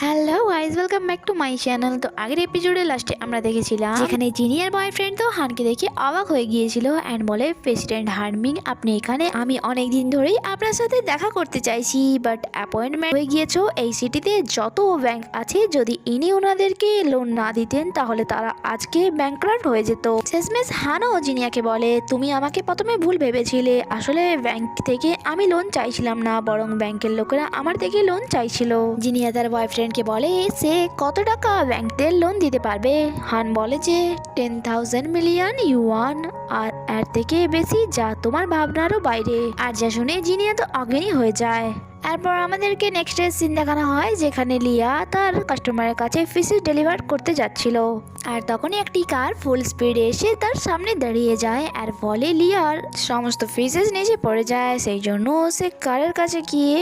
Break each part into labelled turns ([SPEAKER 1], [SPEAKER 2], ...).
[SPEAKER 1] Hello guys, welcome back to my channel. তো আগের এপিসোডে লাস্টে আমরা দেখেছিলাম যেখানে জিনিয়ার বয়ফ্রেন্ড তো হানকে দেখে অবাক হয়ে গিয়েছিল অ্যান্ড বলে, প্রেসিডেন্ট হার্মিং আপনি এখানে? আমি অনেক দিন ধরেই আপনার সাথে দেখা করতে চাইছি, বাট অ্যাপয়েন্টমেন্ট হয়ে গিয়েছো। এই সিটিতে যত ব্যাংক আছে, যদি ইনি ওনাদেরকে লোন না দিতেন তাহলে তারা আজকে ব্যাংকরাপ্ট হয়ে যেত। শেষমেশ হানও জিনিয়াকে বলে, তুমি আমাকে প্রথমে ভুল ভেবেছিলে, আসলে ব্যাংক থেকে আমি লোন চাইছিলাম না, বরং ব্যাংকের লোকেরা আমার থেকে লোন চাইছিল। জিনিয়া তার বয়ফ্রেন্ডকে বলে সে কত টাকা ব্যাংকদের লোন দিতে পারবে। হান বলে যে 10,000 মিলিয়ন ইউয়ান, আর এর থেকে বেশি, যা তোমার ভাবনারও বাইরে। আর যা শুনে জিনিয়া তো অজ্ঞানী হয়ে যায়। এরপর আমাদেরকে নেক্সট সিন দেখানো হয় যেখানে লিয়া তার কাস্টমারের কাছে ফিশেস ডেলিভার করতে যাচ্ছিল, আর তখনই একটি কার ফুল স্পিডে এসে তার সামনে দাঁড়িয়ে যায়, আর ফলে লিয়ার সমস্ত ফিশেস নিচে পড়ে যায়। সেই জন্য সে কারের কাছে গিয়ে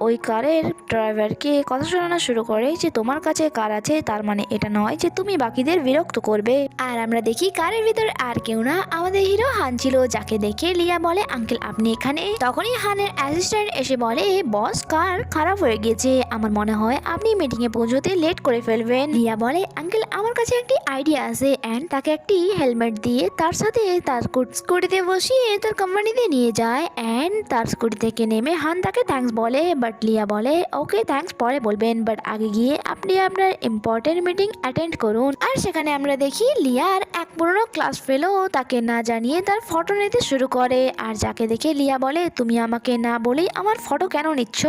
[SPEAKER 1] ওই কারের ড্রাইভারকে কথা শোনানো শুরু করে যে তোমার কাছে কার আছে, তার মানে এটা নয় যে তুমি বাকিদের বিরক্ত করবে। আর আমরা দেখি কারের ভিতরে আর কেউ না, আমাদের হিরো হান ছিল, যাকে দেখে লিয়া বলে আঙ্কেল আপনি এখানে। তখনই হানের অ্যাসিস্ট্যান্ট এসে বলে, বস কার খারাপ হয়ে গেছে, আমার মনে হয় আপনি মিটিং এ পৌঁছতে লেট করে ফেলবেন। লিয়া বলে আঙ্কেল আমার কাছে একটি আইডিয়া আছে, অ্যান্ড তাকে একটি হেলমেট দিয়ে তার সাথে তার স্কুটিতে বসিয়ে তার কোম্পানিতে নিয়ে যায়, অ্যান্ড তার স্কুটি থেকে নেমে হান তাকে থ্যাঙ্কস বলে। বাট লিয়া বলে ওকে থ্যাঙ্কস পরে বলবেন, বাট আগে গিয়ে আপনি আপনার ইম্পর্টেন্ট মিটিং অ্যাটেন্ড করুন। আর সেখানে আমরা দেখি লিয়ার এক পুরনো ক্লাস ফেলো তাকে না জানিয়ে তার ফটো নিতে শুরু করে, আর যাকে দেখে লিয়া বলে তুমি আমাকে না বলেই আমার ফটো কেন নিচ্ছ।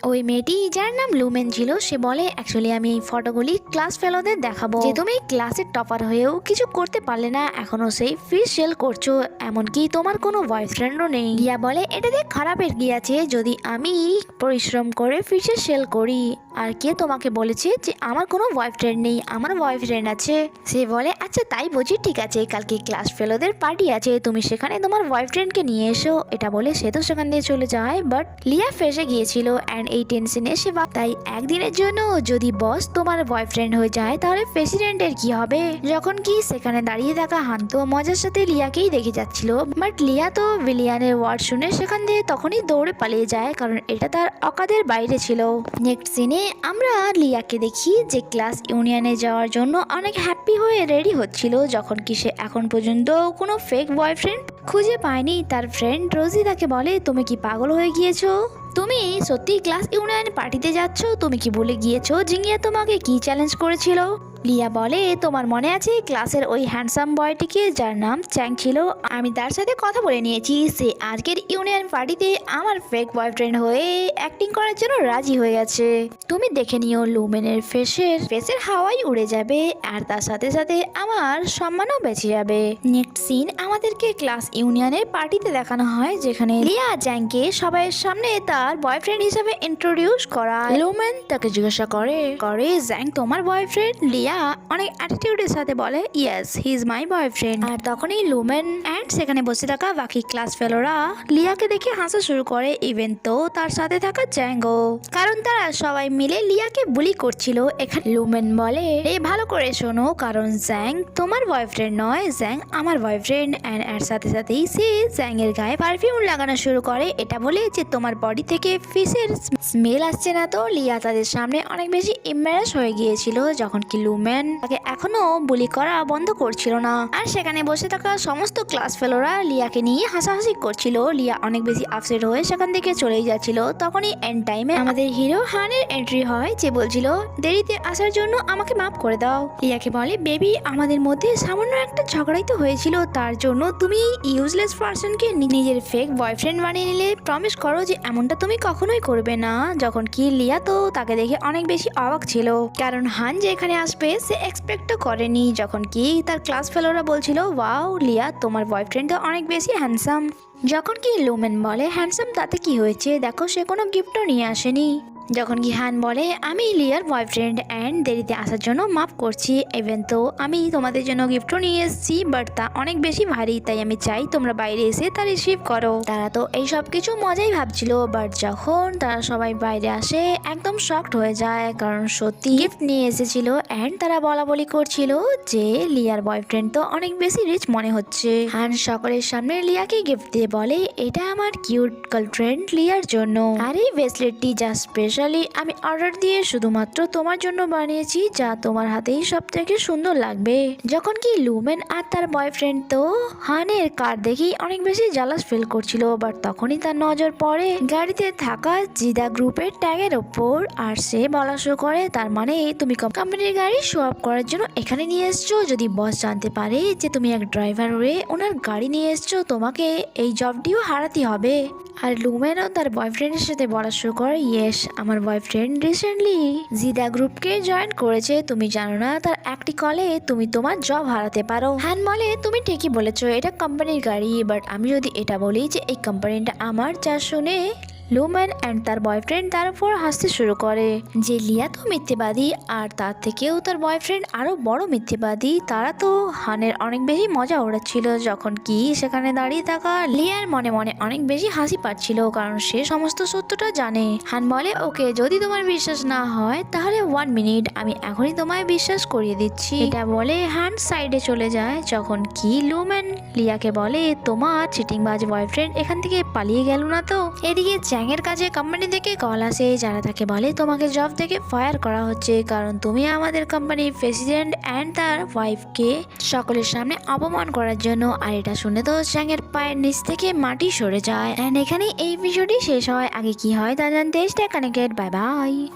[SPEAKER 1] ওই মেয়েটি যার নাম লুমেন ছিল সে বলে অ্যাকচুয়ালি আমি এই ফটোগুলি ক্লাস ফেলোদের দেখাবো যে তুমি ক্লাসের টপার হয়েও কিছু করতে পারলে না, এখনো সেই ফিশ সেল করছো, এমনকি তোমার কোনো বয়ফ্রেন্ডও নেই। লিয়া বলে এটাতে খারাপের কি আছে, যদি আমি পরিশ্রম করে ফিশে সেল করি। আর কে তোমাকে বলেছে যে আমার কোনো বয়ফ্রেন্ড নেই, আমার বয়ফ্রেন্ড আছে। সে বলে আচ্ছা তাই বুঝি, ঠিক আছে কালকে ক্লাস ফেলোদের পার্টি আছে, তুমি সেখানে তোমার বয়ফ্রেন্ডকে নিয়ে এসো। এটা বলে সে তো সেখান দিয়ে চলে যায়। বাট লিয়া ফেসে গিয়েছিল অ্যান্ড এই টেনশনে সে তাই একদিনের জন্য যদি বস তোমার বয়ফ্রেন্ড হয়ে যায় তাহলে প্রেসিডেন্টের কি হবে। যখন কি সেখানে দাঁড়িয়ে থাকা হান্ত মজার সাথে লিয়াকেই দেখে যাচ্ছিল, বাট লিয়া তো বিলিয়ানের ওয়ার্ড শুনে সেখান দিয়ে তখনই দৌড়ে পালিয়ে যায়, কারণ এটা তার অকাদের বাইরে ছিল। নেক্সট সিনে আমরা লিয়াকে দেখি যে ক্লাস ইউনিয়নে যাওয়ার জন্য অনেক হ্যাপি হয়ে রেডি হচ্ছিল, যখন কি সে এখন পর্যন্ত কোনো ফেক বয়ফ্রেন্ড খুঁজে পায়নি। তার ফ্রেন্ড রোজি তাকে বলে তুমি কি পাগল হয়ে গিয়েছো, তুমি সত্যি ক্লাস ইউনিয়ন পার্টিতে যাচ্ছ, তুমি কি ভুলে গিয়েছো জিনিয়া তোমাকে কি চ্যালেঞ্জ করেছিল। লিয়া বলে তোমার মনে আছে ক্লাসের ওই হ্যান্ডসাম বয়টিকে যার নাম চ্যাং ছিল, আমি তার সাথে কথা বলে নিয়েছি, সে আজকের ইউনিয়ন পার্টিতে আমার ফেক বয়ফ্রেন্ড হয়ে অ্যাক্টিং করার জন্য রাজি হয়ে গেছে। তুমি দেখে নিও লুমেনের ফেসের হাওয়াই উড়ে যাবে, আর তার সাথে সাথে আমার সম্মানও বেঁচে যাবে। নেক্সট সিন আমাদেরকে ক্লাস ইউনিয়নের পার্টিতে দেখানো হয় যেখানে লিয়া জ্যাংকে সবাই সামনে তার বয়ফ্রেন্ড হিসেবে ইন্ট্রোডিউস করা। লুমেন তাকে জিজ্ঞাসা করে জ্যাং তোমার বয়ফ্রেন্ড। লিয়া অনেক অ্যাটিটিউডের সাথে বলে yes he is my boyfriend. আর তখনই লুমেন অ্যান্ড সেখানে বসে থাকা বাকি ক্লাস ফেলোরা লিয়াকে দেখে হাসা শুরু করে, ইভেন তো তার সাথে থাকা জ্যাঙ্গো, কারণ তারা সবাই মিলে লিয়াকে বুলি করছিল। এখানে লুমেন বলে ভালো করে শোনো, কারণ জ্যাং তোমার বয়ফ্রেন্ড নয়, জ্যাং আমার বয়ফ্রেন্ড। অ্যান্ড এর সাথে সাথেই সে জ্যাং এর গায়ে পারফিউম লাগানো শুরু করে, এটা বলে যে তোমার বডি থেকে ফিশের স্মেল আসছে না। তো লিয়া তাদের সামনে অনেক বেশি এম্বারাস হয়ে গিয়েছিল, যখন কি লুমেন তাকে এখনো বুলি করা বন্ধ করছিল না। আর সেখানে বসে থাকা সমস্ত ক্লাস ফেলোরা লিয়াকে নিয়ে হাসাহাসি করছিল। লিয়া অনেক বেশি আপসেট হয়ে সেখান থেকে চলেই যাচ্ছিল। তখনই এন্ড টাইমে আমাদের হিরো হানের এন্ট্রি হয়, যে বলছিল দেরিতে আসার জন্য আমাকে মাফ করে দাও। লিয়াকে বলে বেবি আমাদের মধ্যে সামান্য একটা ঝগড়াই তো হয়েছিল, তার জন্য তুমি ইউজলেস পার্সনকে নিজের ফেক বয়ফ্রেন্ড বানিয়ে নিলে, প্রমিস করো যে এমনটা তুমি কখনোই করবে না। যখন কি লিয়া তো তাকে দেখে অনেক বেশি অবাক ছিল, কারণ হান যে এখানে আসবে সে এক্সপেক্টও করেনি। যখন কি তার ক্লাস ফেলোরা বলছিল ওয়াও লিয়া তোমার বয়ফ্রেন্ড তো অনেক বেশি হ্যান্ডসাম। যখন কি লুমেন বলে হ্যান্ডসাম তাতে কি হয়েছে, দেখো সে কোনো গিফটও নিয়ে আসেনি। যখন কি হান বলে আমি লিয়ার বয়ফ্রেন্ড অ্যান্ড দেরিতে আসার জন্য মাফ করছি, ইভেন তো আমি তোমাদের জন্য গিফটও নিয়ে এসেছি, বাট তা অনেক বেশি ভারী, তাই আমি চাই তোমরা বাইরে এসে তা রিসিভ করো। তারা তো এই সব কিছু মজাই ভাবছিল, বাট যখন তারা সবাই বাইরে আসে একদম শকড হয়ে যায়, কারণ সত্যি গিফট নিয়ে এসেছিল। অ্যান্ড তারা বলা বলি করছিল যে লিয়ার বয়ফ্রেন্ড তো অনেক বেশি রিচ মনে হচ্ছে। হান সকলের সামনে লিয়াকে গিফট দিয়ে বলে এটা আমার কিউট গার্লফ্রেন্ড লিয়ার জন্য, আর এই ব্রেসলেটটি যা স্পেশাল স্পেশালি আমি অর্ডার দিয়ে শুধুমাত্র তোমার জন্য বানিয়েছি, যা তোমার হাতেই সব থেকে সুন্দর লাগবে। যখন কি লুমেন আর তার বয়ফ্রেন্ড তো হানের কার দেখেই অনেক বেশি জালাস ফিল করছিল, বাট তখনই তার নজর পড়ে গাড়িতে থাকা জিদা গ্রুপের ট্যাগের ওপর, আর সে বলা শুরু করে তার মানে তুমি কোম্পানির গাড়ি শো আপ করার জন্য এখানে নিয়ে এসছো। যদি বস জানতে পারে যে তুমি এক ড্রাইভার হয়ে ওনার গাড়ি নিয়ে এসছো, তোমাকে এই জবটিও হারাতে হবে। আর লুমেনও তার বয়ফ্রেন্ডের সাথে বলা শুরু করে, ইয়েস আমার বয়ফ্রেন্ড রিসেন্টলি জিদা গ্রুপকে জয়েন করেছে, তুমি জানো না তার একটি কলে তুমি তোমার জব হারাতে পারো। হ্যান বলে তুমি ঠিকই বলেছো, এটা কোম্পানির গাড়ি, বাট আমি যদি এটা বলি যে এই কোম্পানিটা আমার, যা শুনে লুমেন অ্যান্ড তার বয়ফ্রেন্ড তার উপর হাসতে শুরু করে যে লিয়া তো মিথ্যেবাদী, আর তার থেকেও তার বয়ফ্রেন্ড আরো বড় মিথ্যেবাদী। তারা তো হানের অনেক বেশি মজা ওড়াচ্ছিল, যখন কি সেখানে দাঁড়িয়ে থাকা লিয়ার মনে মনে অনেক বেশি হাসি পাচ্ছিল, কারণ সে সমস্ত সত্যটা জানে। হান বলে ওকে যদি তোমার বিশ্বাস না হয় তাহলে 1 মিনিট, আমি এখনই তোমায় বিশ্বাস করিয়ে দিচ্ছি। এটা বলে হান সাইডে চলে যায়, যখন কি লুমেন লিয়াকে বলে তোমার চিটিংবাজ বয়ফ্রেন্ড এখান থেকে পালিয়ে গেল না তো। এদিকে চ্যাংয়ের কাছে কোম্পানি থেকে কল আসে, যারা তাকে বলে তোমাকে জব থেকে ফায়ার করা হচ্ছে, কারণ তুমি আমাদের কোম্পানির প্রেসিডেন্ট অ্যান্ড তার ওয়াইফকে সকলের সামনে অপমান করার জন্য। আর এটা শুনে তো চ্যাংয়ের পায়ের নিচ থেকে মাটি সরে যায়। এন্ড এখানে এই ভিডিওটি শেষ হয়। আগে কি হয় তা জানতে স্টে কানেক্টেড। Bye bye.